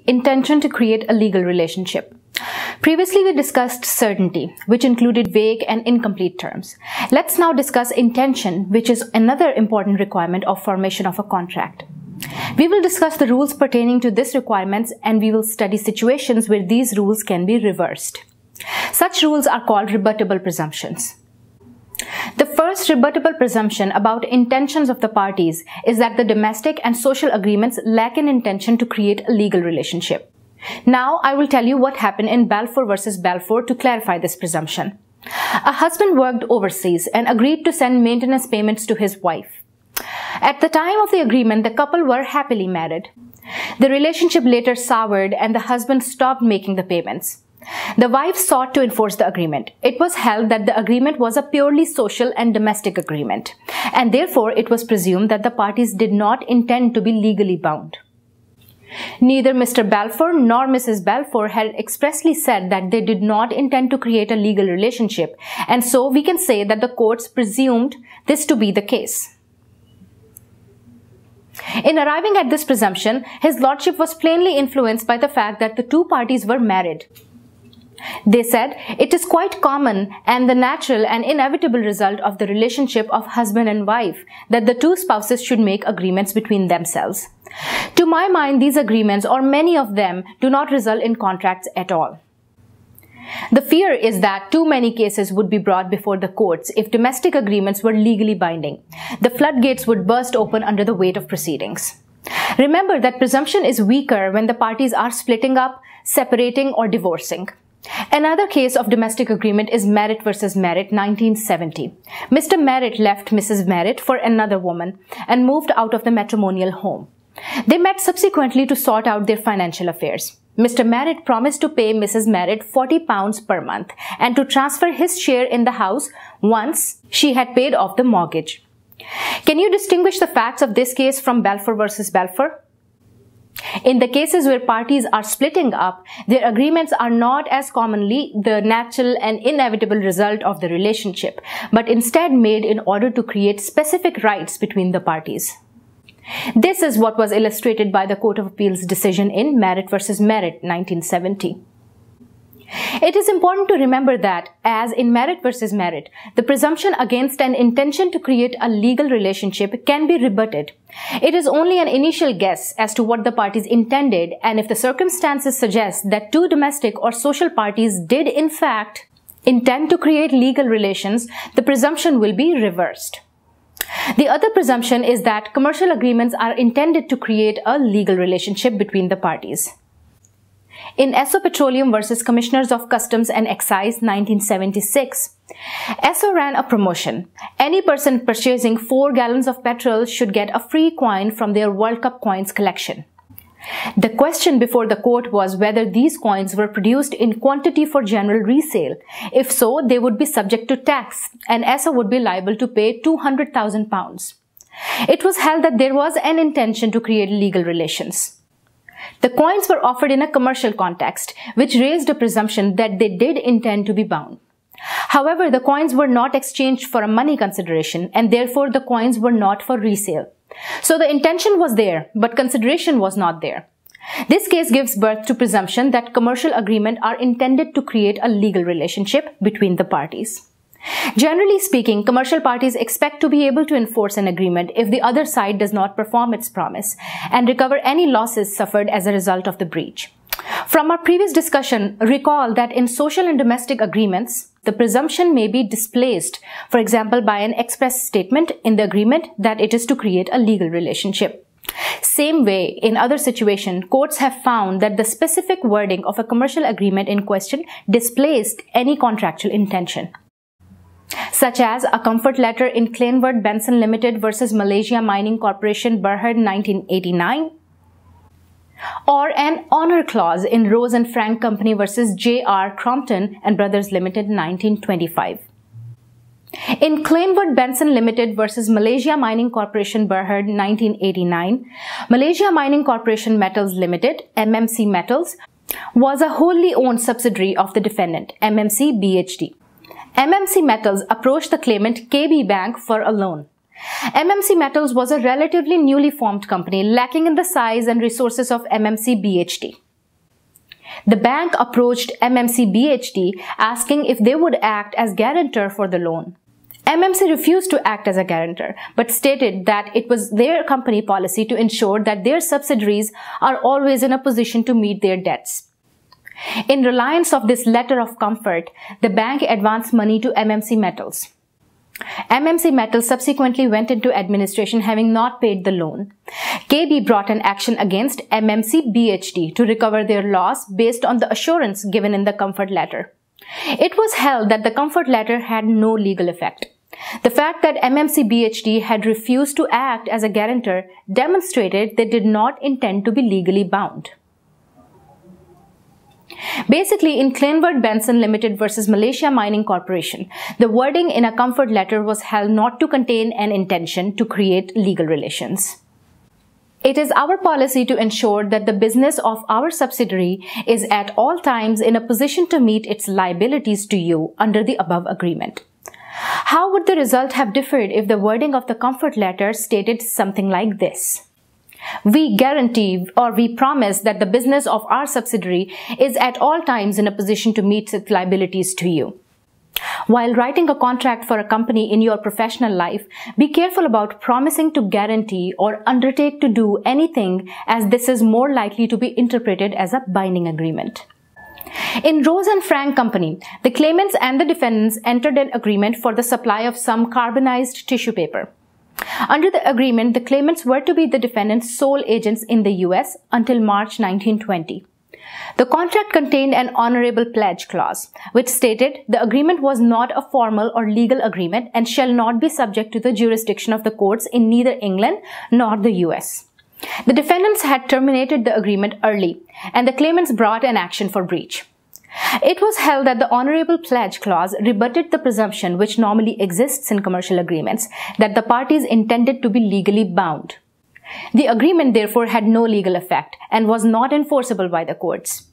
intention to create a legal relationship. Previously, we discussed certainty, which included vague and incomplete terms. Let's now discuss intention, which is another important requirement of formation of a contract. We will discuss the rules pertaining to these requirements, and we will study situations where these rules can be reversed. Such rules are called rebuttable presumptions. The first rebuttable presumption about intentions of the parties is that the domestic and social agreements lack an intention to create a legal relationship. Now, I will tell you what happened in Balfour versus Balfour to clarify this presumption. A husband worked overseas and agreed to send maintenance payments to his wife. At the time of the agreement, the couple were happily married. The relationship later soured and the husband stopped making the payments. The wife sought to enforce the agreement. It was held that the agreement was a purely social and domestic agreement, and therefore it was presumed that the parties did not intend to be legally bound. Neither Mr. Balfour nor Mrs. Balfour had expressly said that they did not intend to create a legal relationship, and so we can say that the courts presumed this to be the case. In arriving at this presumption, His Lordship was plainly influenced by the fact that the two parties were married. They said, it is quite common and the natural and inevitable result of the relationship of husband and wife that the two spouses should make agreements between themselves. To my mind, these agreements, or many of them, do not result in contracts at all. The fear is that too many cases would be brought before the courts if domestic agreements were legally binding. The floodgates would burst open under the weight of proceedings. Remember that presumption is weaker when the parties are splitting up, separating, or divorcing. Another case of domestic agreement is Merritt versus Merritt, 1970. Mr. Merritt left Mrs. Merritt for another woman and moved out of the matrimonial home. They met subsequently to sort out their financial affairs. Mr. Merritt promised to pay Mrs. Merritt £40 per month and to transfer his share in the house once she had paid off the mortgage. Can you distinguish the facts of this case from Balfour versus Balfour? In the cases where parties are splitting up, their agreements are not as commonly the natural and inevitable result of the relationship, but instead made in order to create specific rights between the parties. This is what was illustrated by the Court of Appeal's decision in Merritt versus Merritt, 1970. It is important to remember that, as in Merritt versus Merritt, the presumption against an intention to create a legal relationship can be rebutted. It is only an initial guess as to what the parties intended, and if the circumstances suggest that two domestic or social parties did in fact intend to create legal relations, the presumption will be reversed. The other presumption is that commercial agreements are intended to create a legal relationship between the parties. In Esso Petroleum versus Commissioners of Customs and Excise, 1976, Esso ran a promotion. Any person purchasing 4 gallons of petrol should get a free coin from their World Cup coins collection. The question before the court was whether these coins were produced in quantity for general resale. If so, they would be subject to tax, and Esso would be liable to pay £200,000. It was held that there was an intention to create legal relations. The coins were offered in a commercial context, which raised a presumption that they did intend to be bound. However, the coins were not exchanged for a money consideration, and therefore the coins were not for resale. So the intention was there, but consideration was not there. This case gives birth to presumption that commercial agreements are intended to create a legal relationship between the parties. Generally speaking, commercial parties expect to be able to enforce an agreement if the other side does not perform its promise and recover any losses suffered as a result of the breach. From our previous discussion, recall that in social and domestic agreements, the presumption may be displaced, for example, by an express statement in the agreement that it is to create a legal relationship. Same way, in other situations, courts have found that the specific wording of a commercial agreement in question displaced any contractual intention, such as a comfort letter in Kleinwort Benson Limited versus Malaysia Mining Corporation Berhad 1989, or an honor clause in Rose and Frank Company versus J.R. Crompton and Brothers Limited 1925. In Kleinwort Benson Limited versus Malaysia Mining Corporation Berhad 1989, Malaysia Mining Corporation Metals Limited, MMC Metals, was a wholly owned subsidiary of the defendant, MMC BHD. MMC Metals approached the claimant KB Bank for a loan. MMC Metals was a relatively newly formed company lacking in the size and resources of MMC BHD. The bank approached MMC BHD asking if they would act as guarantor for the loan. MMC refused to act as a guarantor, but stated that it was their company policy to ensure that their subsidiaries are always in a position to meet their debts. In reliance of this letter of comfort, the bank advanced money to MMC Metals. MMC Metals subsequently went into administration having not paid the loan. KB brought an action against MMC BHD to recover their loss based on the assurance given in the comfort letter. It was held that the comfort letter had no legal effect. The fact that MMC BHD had refused to act as a guarantor demonstrated they did not intend to be legally bound. Basically, in Kleinwort Benson Limited versus Malaysia Mining Corporation, the wording in a comfort letter was held not to contain an intention to create legal relations. It is our policy to ensure that the business of our subsidiary is at all times in a position to meet its liabilities to you under the above agreement. How would the result have differed if the wording of the comfort letter stated something like this? We guarantee or we promise that the business of our subsidiary is at all times in a position to meet its liabilities to you. While writing a contract for a company in your professional life, be careful about promising to guarantee or undertake to do anything, as this is more likely to be interpreted as a binding agreement. In Rose and Frank Company, the claimants and the defendants entered an agreement for the supply of some carbonized tissue paper. Under the agreement, the claimants were to be the defendants' sole agents in the US until March 1920. The contract contained an honorable pledge clause, which stated the agreement was not a formal or legal agreement and shall not be subject to the jurisdiction of the courts in neither England nor the US. The defendants had terminated the agreement early, and the claimants brought an action for breach. It was held that the honorable pledge clause rebutted the presumption which normally exists in commercial agreements that the parties intended to be legally bound. The agreement therefore had no legal effect and was not enforceable by the courts.